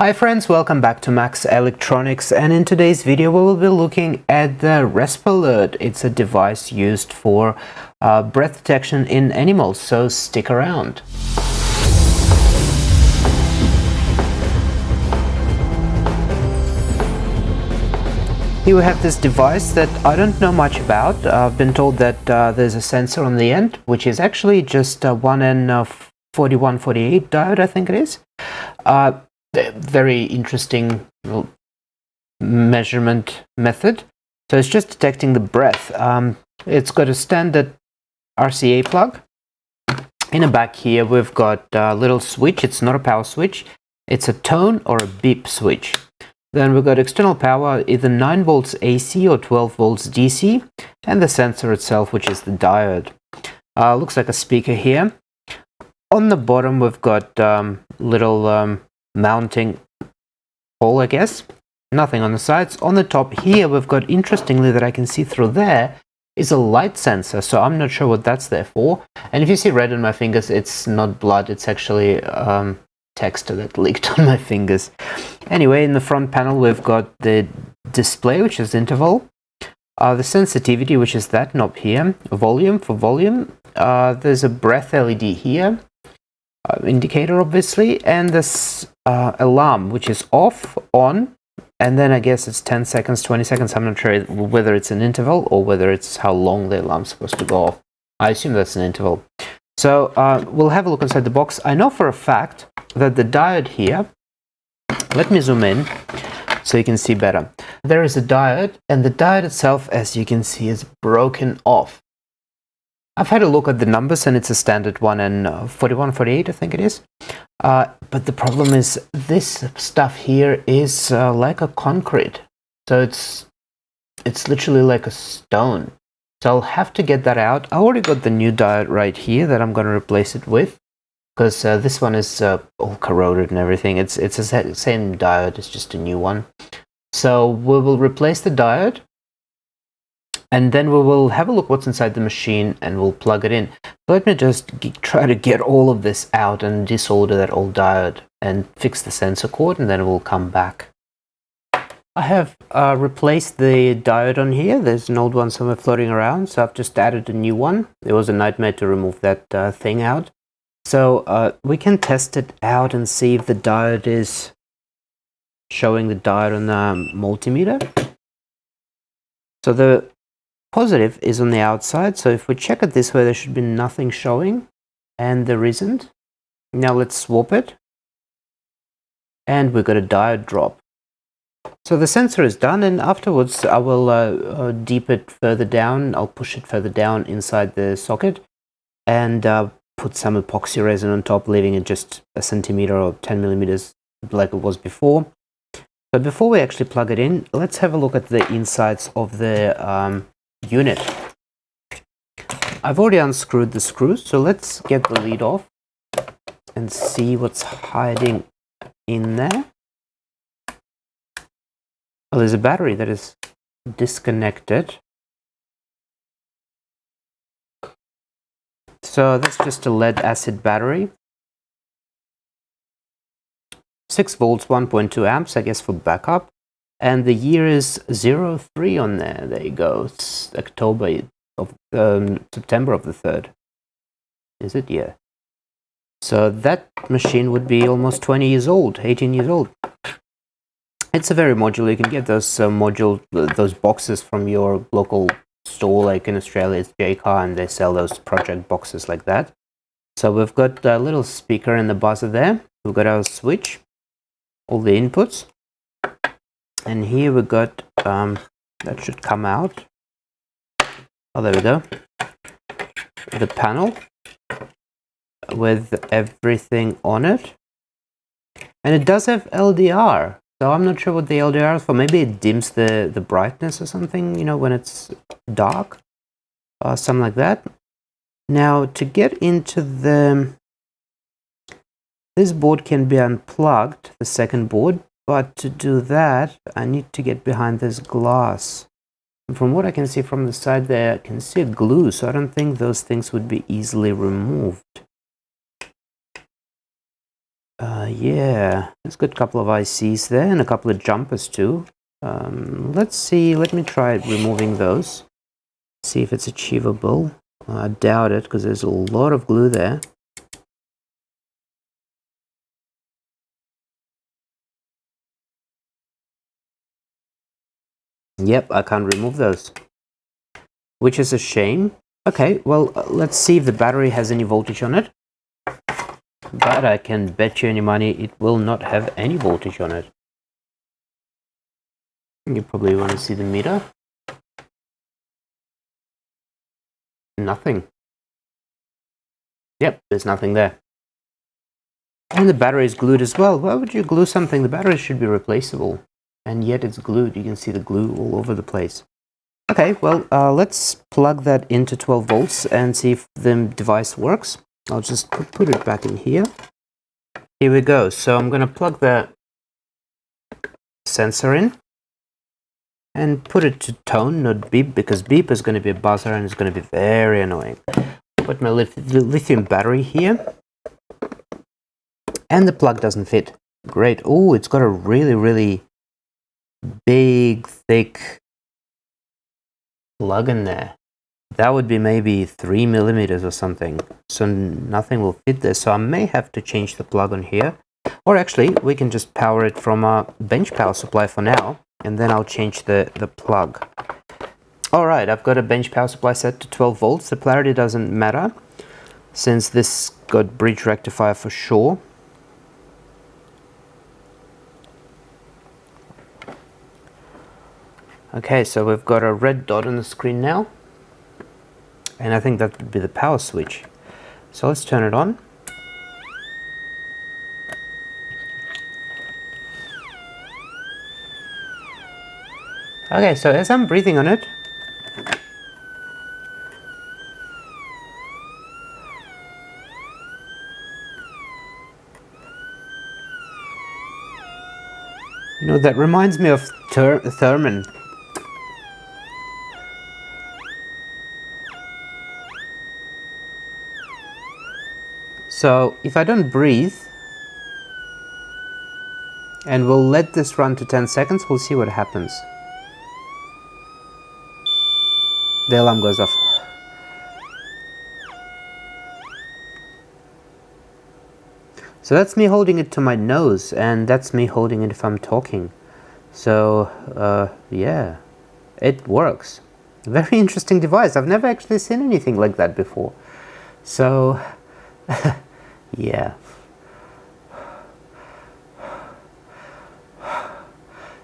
Hi friends, welcome back to Max Electronics, and in today's video we will be looking at the RespAlert. It's a device used for breath detection in animals, so stick around. Here we have this device that I don't know much about. I've been told that there's a sensor on the end, which is actually just 1N4148 diode, I think it is. Very interesting measurement method. So it's just detecting the breath. It's got a standard RCA plug. In the back here we've got a little switch. It's not a power switch. It's a tone or a beep switch. Then we've got external power, either 9 volts AC or 12 volts DC, and the sensor itself, which is the diode. Looks like a speaker here. On the bottom we've got little mounting hole, I guess. Nothing on the sides. On the top here we've got, interestingly, that I can see through there, is a light sensor, so I'm not sure what that's there for. And if you see red on my fingers, it's not blood, it's actually text that leaked on my fingers. Anyway, in the front panel we've got the display, which is interval, the sensitivity, which is that knob here, volume for volume, there's a breath LED here, indicator obviously, and this alarm, which is off, on, and then I guess it's 10 seconds, 20 seconds. I'm not sure whether it's an interval or whether it's how long the alarm's supposed to go off. I assume that's an interval. So we'll have a look inside the box. I know for a fact that the diode here, let me zoom in so you can see better. There is a diode, and the diode itself, as you can see, is broken off. I've had a look at the numbers, and it's a standard one, and 4148 I think it is. But the problem is this stuff here is like a concrete, so it's literally like a stone. So I'll have to get that out. I already got the new diode right here that I'm going to replace it with, because this one is all corroded and everything. It's the same diode, it's just a new one. So we will replace the diode, and then we will have a look what's inside the machine and we'll plug it in. Let me just try to get all of this out and desolder that old diode and fix the sensor cord, and then we'll come back. I have replaced the diode on here. There's an old one somewhere floating around, so I've just added a new one. It was a nightmare to remove that thing out. So we can test it out and see if the diode is showing the diode on the multimeter. So the positive is on the outside, so if we check it this way, there should be nothing showing, and there isn't. Now let's swap it, and we've got a diode drop. So the sensor is done, and afterwards I will deep it further down. I'll push it further down inside the socket and put some epoxy resin on top, leaving it just a centimeter or 10 millimeters like it was before. But before we actually plug it in, let's have a look at the insides of the unit. I've already unscrewed the screws, so let's get the lid off and see what's hiding in there. Oh, there's a battery that is disconnected. So that's just a lead acid battery. 6 volts, 1.2 amps, I guess, for backup. And the year is 03 on there. There you go. It's September of the 3rd. Is it? Yeah. So that machine would be almost 20 years old, 18 years old. It's a very modular. You can get those those boxes from your local store, like in Australia it's J-Car, and they sell those project boxes like that. So we've got a little speaker and the buzzer there. We've got our switch, all the inputs, and here we got that should come out. Oh, there we go. The panel with everything on it, and it does have LDR. So I'm not sure what the LDR is for. Maybe it dims the brightness or something, you know, when it's dark, something like that. Now to get into this board can be unplugged, the second board, but to do that I need to get behind this glass. And from what I can see from the side there, I can see a glue, so I don't think those things would be easily removed. Yeah, it's got a couple of ICs there and a couple of jumpers too. Let's see, let me try removing those. See if it's achievable. I doubt it because there's a lot of glue there. Yep, I can't remove those, which is a shame. Okay, well, let's see if the battery has any voltage on it. But I can bet you any money it will not have any voltage on it. You probably want to see the meter. Nothing. Yep, there's nothing there. And the battery is glued as well. Why would you glue something? The battery should be replaceable. And yet it's glued. You can see the glue all over the place. Okay, well, let's plug that into 12 volts and see if the device works. I'll just put it back in here. Here we go. So I'm going to plug the sensor in and put it to tone, not beep, because beep is going to be a buzzer and it's going to be very annoying. Put my lithium battery here. And the plug doesn't fit. Great. Oh, it's got a really, really big, thick plug in there. That would be maybe 3 millimeters or something. So nothing will fit there. So I may have to change the plug on here. Or actually, we can just power it from a bench power supply for now. And then I'll change the plug. Alright, I've got a bench power supply set to 12 volts. The polarity doesn't matter, since this got bridge rectifier for sure. Okay, so we've got a red dot on the screen now. And I think that would be the power switch. So let's turn it on. Okay, so as I'm breathing on it, you know, that reminds me of Thurman. So if I don't breathe, and we'll let this run to 10 seconds, we'll see what happens. The alarm goes off. So that's me holding it to my nose, and that's me holding it if I'm talking. So, yeah, it works. Very interesting device. I've never actually seen anything like that before. So, yeah.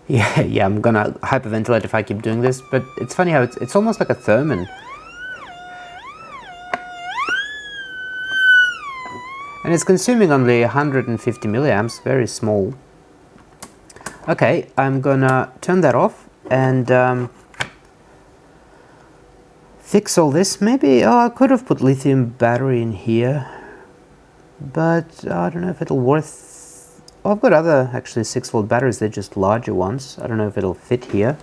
Yeah, I'm gonna hyperventilate if I keep doing this, but it's funny how it's almost like a Thurman. And it's consuming only 150 milliamps, very small. Okay, I'm gonna turn that off and fix all this. Maybe, I could have put lithium battery in here, but I don't know if it'll worth. I've got other actually 6-volt batteries, they're just larger ones. I don't know if it'll fit here.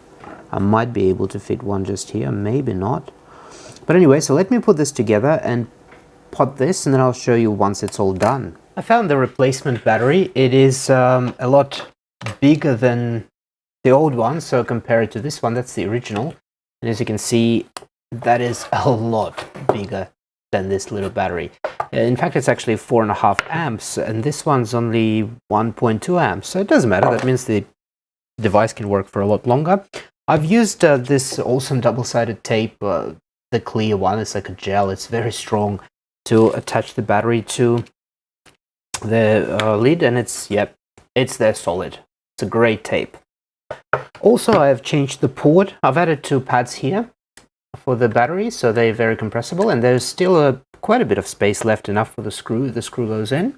I might be able to fit one just here, maybe not. But anyway, so let me put this together and pot this, and then I'll show you once it's all done. I found the replacement battery. It is a lot bigger than the old one, so compare it to this one, that's the original. And as you can see, that is a lot bigger than this little battery. In fact, it's actually 4.5 amps, and this one's only 1.2 amps, so it doesn't matter. That means the device can work for a lot longer. I've used this awesome double-sided tape, the clear one. It's like a gel. It's very strong, to attach the battery to the lid, and it's there solid. It's a great tape. Also, I've changed the port. I've added 2 pads here for the battery, so they're very compressible, and there's still quite a bit of space left, enough for the screw goes in.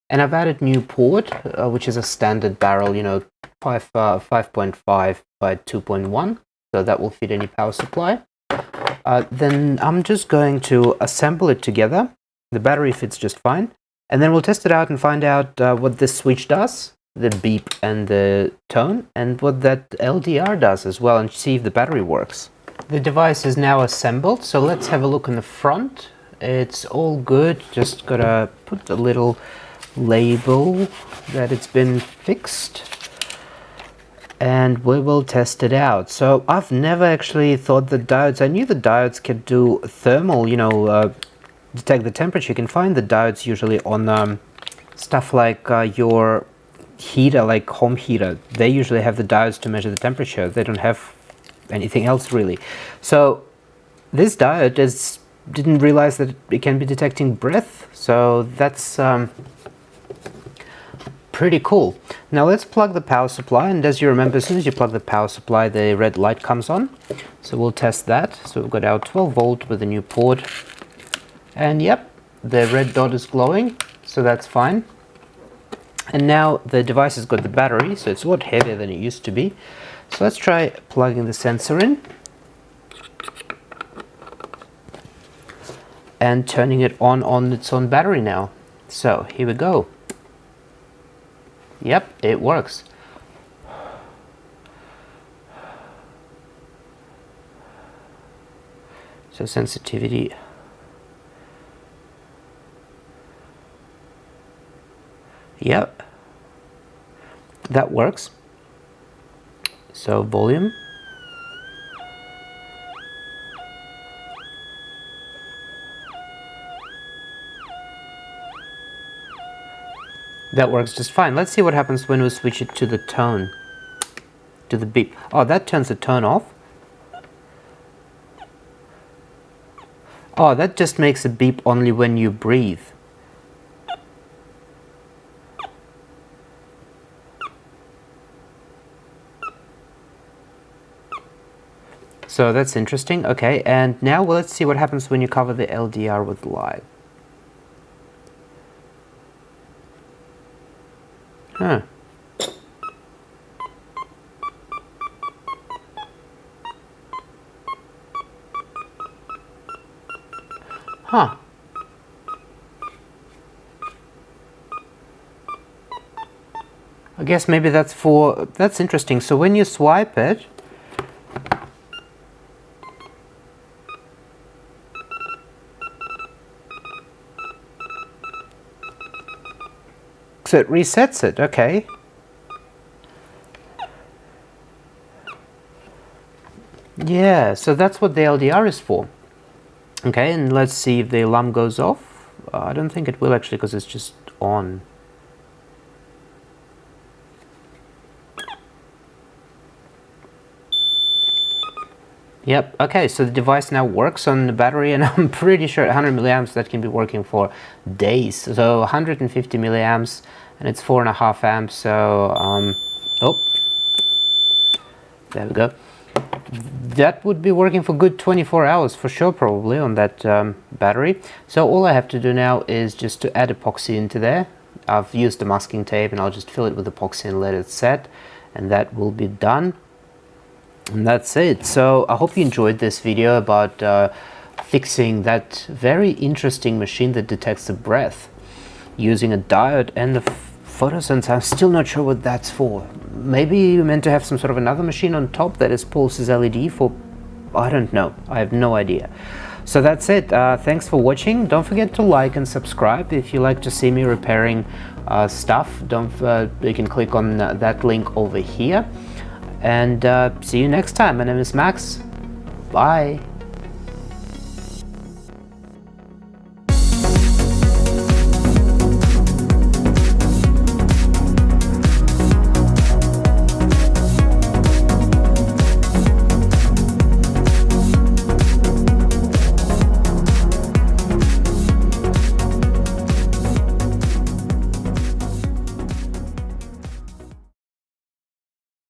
And I've added new port, which is a standard barrel, you know, 5.5 by 2.1, so that will fit any power supply. Then I'm just going to assemble it together. The battery fits just fine, and then we'll test it out and find out what this switch does, the beep and the tone, and what that LDR does as well, and see if the battery works. The device is now assembled, so let's have a look in the front. It's all good, just gotta put the little label that it's been fixed, and we will test it out. So I've never actually thought the diodes, I knew the diodes could do thermal, you know, detect the temperature. You can find the diodes usually on stuff like your heater, like home heater. They usually have the diodes to measure the temperature. They don't have anything else really. So this diode didn't realize that it can be detecting breath. So that's pretty cool. Now let's plug the power supply, and as you remember, as soon as you plug the power supply, the red light comes on. So we'll test that. So we've got our 12 volt with a new port, and yep, the red dot is glowing, so that's fine. And now the device has got the battery, so it's a lot heavier than it used to be. So let's try plugging the sensor in and turning it on its own battery now. So here we go. Yep, it works. So sensitivity. Yep, that works. So volume. That works just fine. Let's see what happens when we switch it to the tone, to the beep. Oh, that turns the tone off. Oh, that just makes a beep only when you breathe. So that's interesting. Okay, and now let's see what happens when you cover the LDR with light. Huh. Huh. I guess maybe that's interesting. So when you swipe it, so it resets it, okay. Yeah, so that's what the LDR is for. Okay, and let's see if the alarm goes off. I don't think it will actually, because it's just on. Yep, okay, so the device now works on the battery, and I'm pretty sure 100 milliamps that can be working for days. So 150 milliamps, and it's 4.5 amps, so oh, there we go. That would be working for good 24 hours for sure, probably, on that battery. So all I have to do now is just to add epoxy into there. I've used the masking tape, and I'll just fill it with epoxy and let it set, and that will be done. And that's it. So I hope you enjoyed this video about fixing that very interesting machine that detects the breath using a diode and the photosensor. I'm still not sure what that's for. Maybe you're meant to have some sort of another machine on top that is pulses LED for, I don't know. I have no idea. So that's it. Thanks for watching. Don't forget to like and subscribe if you like to see me repairing stuff. You can click on that link over here. And see you next time. My name is Max. Bye.